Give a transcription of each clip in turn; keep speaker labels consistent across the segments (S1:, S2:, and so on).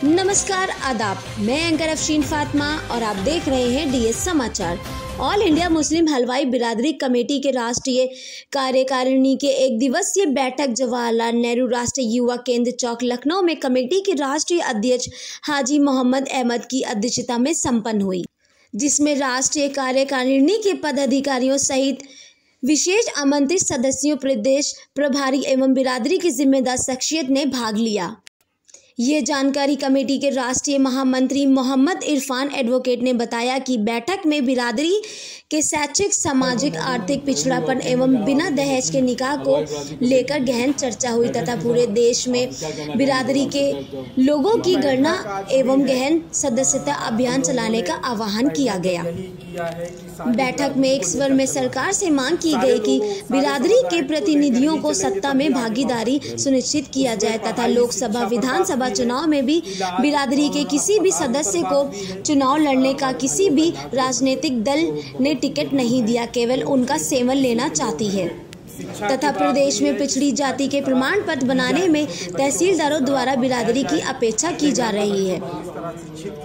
S1: नमस्कार आदाब, मैं एंकर अफशीन फातिमा और आप देख रहे हैं डीएस समाचार। ऑल इंडिया मुस्लिम हलवाई बिरादरी कमेटी के राष्ट्रीय कार्यकारिणी के एक दिवसीय बैठक जवाहरलाल नेहरू राष्ट्रीय युवा केंद्र चौक लखनऊ में कमेटी के राष्ट्रीय अध्यक्ष हाजी मोहम्मद अहमद की अध्यक्षता में संपन्न हुई, जिसमें राष्ट्रीय कार्यकारिणी के पदाधिकारियों सहित विशेष आमंत्रित सदस्यों, प्रदेश प्रभारी एवं बिरादरी की जिम्मेदार शख्सियत ने भाग लिया। ये जानकारी कमेटी के राष्ट्रीय महामंत्री मोहम्मद इरफान एडवोकेट ने बताया कि बैठक में बिरादरी के शैक्षिक, सामाजिक, आर्थिक पिछड़ापन एवं बिना दहेज के निकाह को लेकर गहन चर्चा हुई तथा पूरे देश में बिरादरी के लोगों की गणना एवं गहन सदस्यता अभियान चलाने का आह्वान किया गया। बैठक में एक स्वर में सरकार से मांग की गई कि बिरादरी के प्रतिनिधियों को सत्ता में भागीदारी सुनिश्चित किया जाए तथा लोकसभा, विधानसभा चुनाव में भी बिरादरी के किसी भी सदस्य को चुनाव लड़ने का किसी भी राजनीतिक दल ने टिकट नहीं दिया, केवल उनका सेवन लेना चाहती है तथा प्रदेश में पिछड़ी जाति के प्रमाण पत्र बनाने में तहसीलदारों द्वारा बिरादरी की अपेक्षा की जा रही है।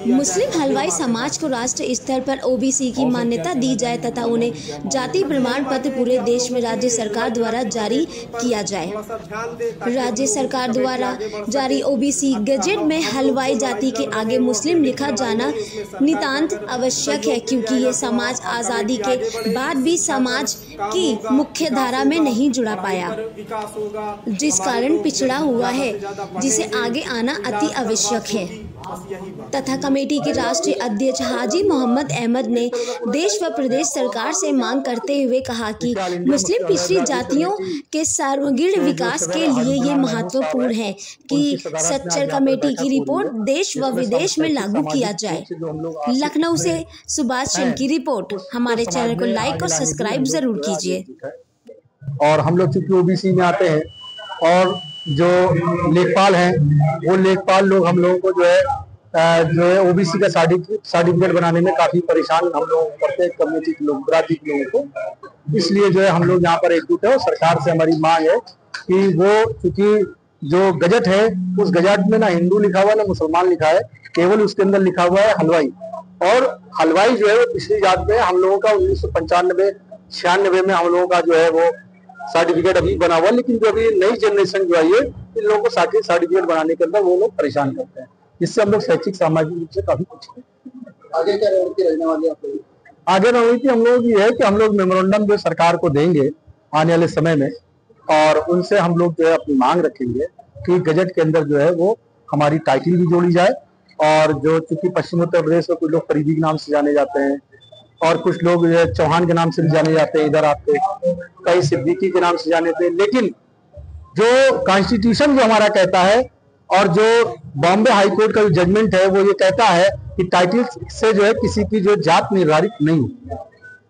S1: मुस्लिम हलवाई समाज को राष्ट्र स्तर पर ओबीसी की मान्यता दी जाए तथा उन्हें जाति प्रमाण पत्र पूरे देश में राज्य सरकार द्वारा जारी किया जाए। राज्य सरकार द्वारा जारी ओबीसी गजेट में हलवाई जाति के आगे मुस्लिम लिखा जाना नितांत आवश्यक है, क्योंकि ये समाज आज़ादी के बाद भी समाज की मुख्य धारा में नहीं जुड़ा पाया, जिस कारण पिछड़ा हुआ है, जिसे आगे आना अति आवश्यक है। तथा कमेटी के राष्ट्रीय अध्यक्ष हाजी मोहम्मद अहमद ने देश व प्रदेश सरकार से मांग करते हुए कहा कि मुस्लिम पिछड़ी जातियों के सर्वांगीण विकास के लिए ये महत्वपूर्ण है कि सच्चर कमेटी की रिपोर्ट देश व विदेश में लागू किया जाए। लखनऊ से सुभाष चंद की रिपोर्ट। हमारे चैनल को लाइक और सब्सक्राइब जरूर कीजिए।
S2: और हम लोग चूंकि ओबीसी में आते हैं और जो लेखपाल हैं वो लेखपाल लोग हम लोगों को जो है ओबीसी का सर्टिफिकेट बनाने में काफी परेशान हम लोग करते हैं, कम्युनिटी के लोग, बिरादरी के लोगों को। इसलिए जो है हम लोग यहाँ पर एकजुट है और सरकार से हमारी मांग है कि वो चूंकि जो गजट है उस गजट में ना हिंदू लिखा हुआ ना मुसलमान लिखा है, केवल उसके अंदर लिखा हुआ है हलवाई। और हलवाई जो है वो पिछली जात में हम लोगों का 1995-96 में हम लोगों का जो है वो सर्टिफिकेट अभी बना हुआ, लेकिन जो अभी नई जनरेशन जो आई है इन लोगों को सर्टिफिकेट बनाने के अंदर वो लोग परेशान करते हैं। इससे हम लोग शैक्षिक, सामाजिक रूप से काफी कुछ आगे क्या रणनीति रहने वाली है? आगे रणनीति हम लोग ये है कि हम लोग मेमोरेंडम जो सरकार को देंगे आने वाले समय में, और उनसे हम लोग जो है अपनी मांग रखेंगे कि गजट के अंदर जो है वो हमारी टाइटल भी जोड़ी जाए। और जो चूंकि पश्चिम उत्तर प्रदेश में कुछ लोग फरीदी के नाम से जाने जाते हैं और कुछ लोग चौहान के नाम से भी जाने जाते हैं, इधर आपके कई सिद्दीकी के नाम से जाने थे, लेकिन जो कॉन्स्टिट्यूशन जो हमारा कहता है और जो बॉम्बे हाई कोर्ट का जो जजमेंट है वो ये कहता है कि टाइटल से जो है किसी की जो जात निर्धारित नहीं होती।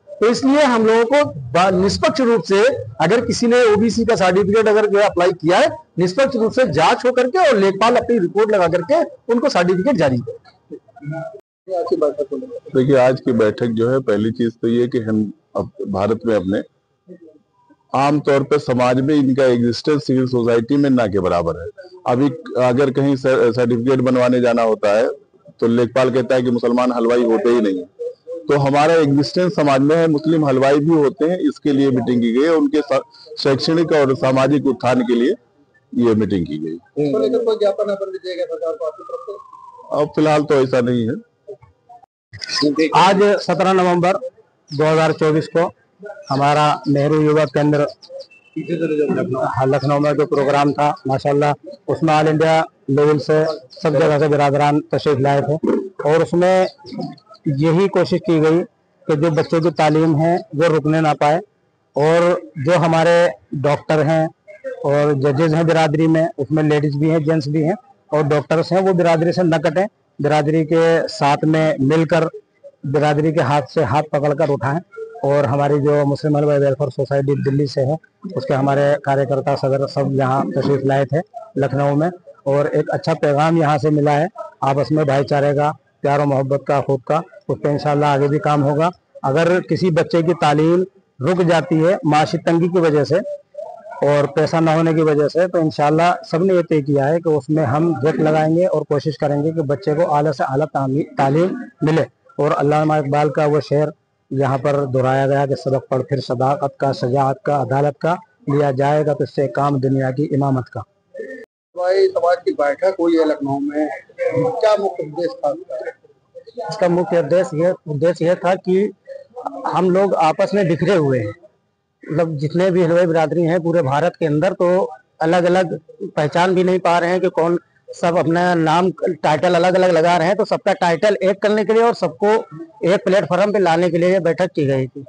S2: तो इसलिए हम लोगों को निष्पक्ष रूप से, अगर किसी ने ओबीसी का सर्टिफिकेट अगर जो है अप्लाई किया है, निष्पक्ष रूप से जांच हो करके और लेखपाल अपनी रिपोर्ट लगा करके उनको सर्टिफिकेट जारी करे।
S3: देखिए, आज की बैठक जो है, पहली चीज तो ये कि हम भारत में अपने आमतौर पर समाज में इनका एग्जिस्टेंस सिविल सोसाइटी में ना के बराबर है। अभी अगर कहीं सर्टिफिकेट बनवाने जाना होता है तो लेखपाल कहता है कि मुसलमान हलवाई होते ही नहीं। तो हमारा एग्जिस्टेंस समाज में है, मुस्लिम हलवाई भी होते हैं। इसके लिए मीटिंग की गई है, उनके शैक्षणिक और सामाजिक उत्थान के लिए ये मीटिंग की गई। अब फिलहाल तो ऐसा नहीं है।
S2: आज 17 नवंबर 2024 को हमारा नेहरू युवा केंद्र लखनऊ में जो प्रोग्राम था, माशाल्लाह उसमें ऑल इंडिया लेवल से सब जगह से बिरादरान तशरीफ लाए थे और उसमें यही कोशिश की गई कि जो बच्चों की तालीम है वो रुकने ना पाए, और जो हमारे डॉक्टर हैं और जजेस हैं बिरादरी में, उसमें लेडीज भी हैं, जेंट्स भी हैं, और डॉक्टर्स हैं वो बिरादरी से न कटें, बिरादरी के साथ में मिलकर बिरादरी के हाथ से हाथ पकड़कर उठाएं। और हमारी जो मुस्लिम हलवाई वेलफेयर सोसाइटी दिल्ली से है उसके हमारे कार्यकर्ता सदर सब यहाँ तशरीफ लाए थे लखनऊ में, और एक अच्छा पैगाम यहाँ से मिला है आपस में भाईचारे का, प्यार और मोहब्बत का, खुद का। उस पर इंशाल्लाह आगे भी काम होगा। अगर किसी बच्चे की तालीम रुक जाती है माशी तंगी की वजह से, और पैसा ना होने की वजह से, तो इंशाल्लाह सबने ये तय किया है कि उसमें हम गेट लगाएंगे और कोशिश करेंगे कि बच्चे को आला से आला तालीम मिले। और अल्लामा इकबाल का वो शेर यहाँ पर दोहराया गया कि सबक पढ़ फिर सदाकत का, सजाअत का, अदालत का, लिया जाएगा तो इससे काम दुनिया की इमामत का।
S4: भाई समाज की बैठक हुई है लखनऊ में, क्या मुख्य उद्देश्य था?
S2: इसका मुख्य उद्देश्य ये था कि हम लोग आपस में बिखरे हुए हैं, मतलब जितने भी हलवाई बिरादरी हैं पूरे भारत के अंदर, तो अलग अलग पहचान भी नहीं पा रहे हैं कि कौन, सब अपना नाम टाइटल अलग अलग लगा रहे हैं। तो सबका टाइटल एक करने के लिए और सबको एक प्लेटफॉर्म पे लाने के लिए बैठक की गई थी।